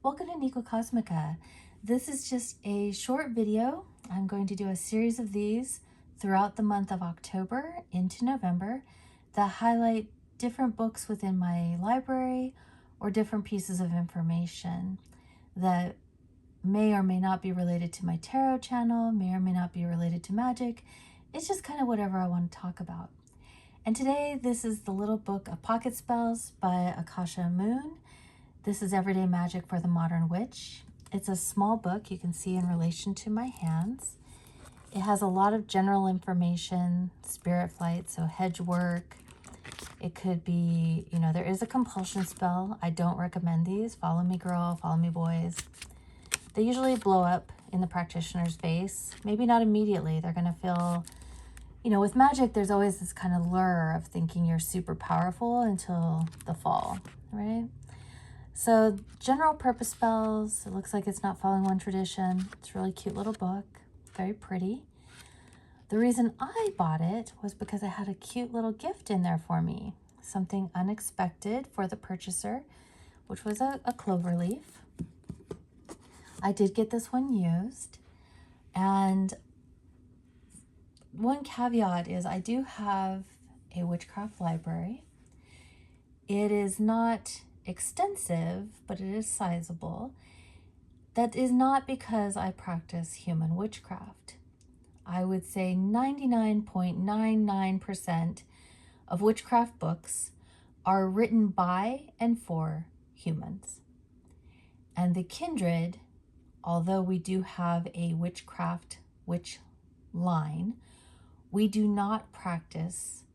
Welcome to Nico Cosmica. This is just a short video. I'm going to do a series of these throughout the month of October into November that highlight different books within my library or different pieces of information that may or may not be related to my tarot channel, may or may not be related to Magick. It's just kind of whatever I want to talk about. And today, this is the little book of pocket spells by Akasha Moon. This is Everyday Magic for the Modern Witch. It's a small book you can see in relation to my hands. It has a lot of general information, spirit flight, so hedge work. It could be, there is a compulsion spell. I don't recommend these. Follow me, girl, follow me, boys. They usually blow up in the practitioner's face. Maybe not immediately. They're going to feel, with magic, there's always this kind of lure of thinking you're super powerful until the fall, right? So general purpose spells, it looks like it's not following one tradition. It's a really cute little book, very pretty. The reason I bought it was because it had a cute little gift in there for me, something unexpected for the purchaser, which was a clover leaf. I did get this one used, and one caveat is I do have a witchcraft library. It is not extensive, but it is sizable. That is not because I practice human witchcraft. I would say 99.99% of witchcraft books are written by and for humans. And the kindred, although we do have a witchcraft witch line, we do not practice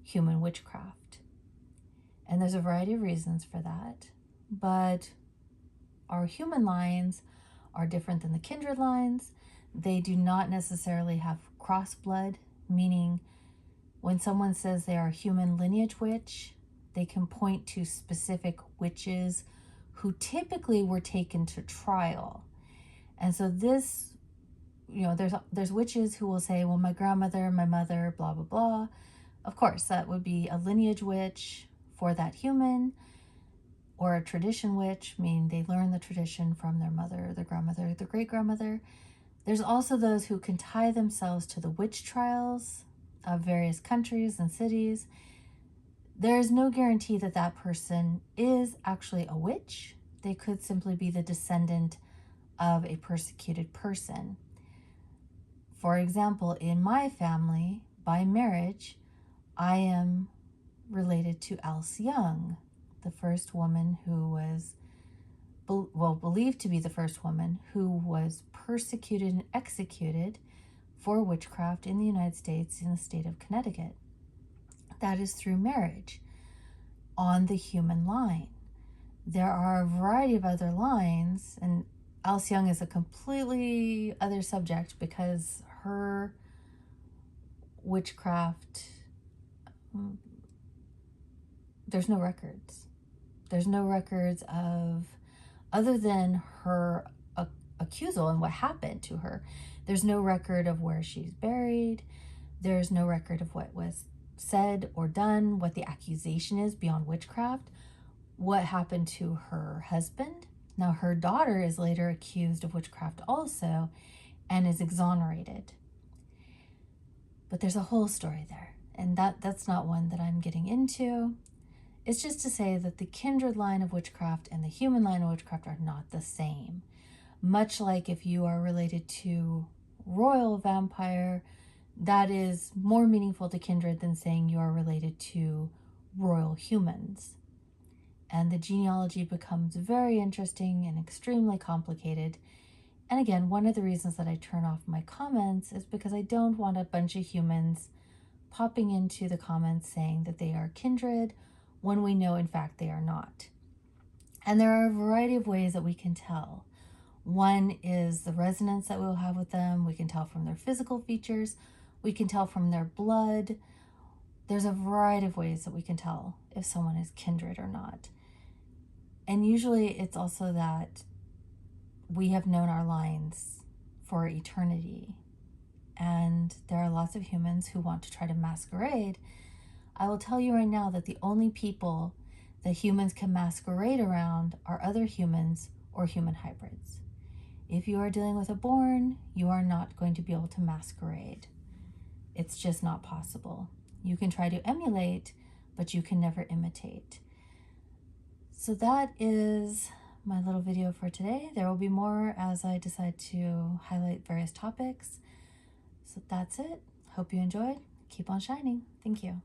human witchcraft. And there's a variety of reasons for that, but our human lines are different than the kindred lines. They do not necessarily have cross blood, meaning when someone says they are a human lineage witch, they can point to specific witches who typically were taken to trial. And so this, there's witches who will say, well, my grandmother, my mother, blah, blah, blah. Of course, that would be a lineage witch for that human, or a tradition witch, meaning they learn the tradition from their mother, their grandmother, their great-grandmother. There's also those who can tie themselves to the witch trials of various countries and cities. There is no guarantee that that person is actually a witch. They could simply be the descendant of a persecuted person. For example, in my family, by marriage, I am related to Else Young, the first woman who was, believed to be the first woman who was persecuted and executed for witchcraft in the United States in the state of Connecticut. That is through marriage on the human line. There are a variety of other lines, and Else Young is a completely other subject because her witchcraft, there's no records. There's no records of, other than her accusal and what happened to her. There's no record of where she's buried. There's no record of what was said or done, what the accusation is beyond witchcraft, what happened to her husband. Now, her daughter is later accused of witchcraft also and is exonerated. But there's a whole story there, and that's not one that I'm getting into. It's just to say that the kindred line of witchcraft and the human line of witchcraft are not the same. Much like if you are related to royal vampire, that is more meaningful to kindred than saying you are related to royal humans. And the genealogy becomes very interesting and extremely complicated. And again, one of the reasons that I turn off my comments is because I don't want a bunch of humans popping into the comments saying that they are kindred when we know in fact they are not. And there are a variety of ways that we can tell. One is the resonance that we'll have with them. We can tell from their physical features. We can tell from their blood. There's a variety of ways that we can tell if someone is kindred or not. And usually it's also that we have known our lines for eternity. And there are lots of humans who want to try to masquerade. I will tell you right now that the only people that humans can masquerade around are other humans or human hybrids. If you are dealing with a born, you are not going to be able to masquerade. It's just not possible. You can try to emulate, but you can never imitate. So that is my little video for today. There will be more as I decide to highlight various topics. So that's it. Hope you enjoyed. Keep on shining. Thank you.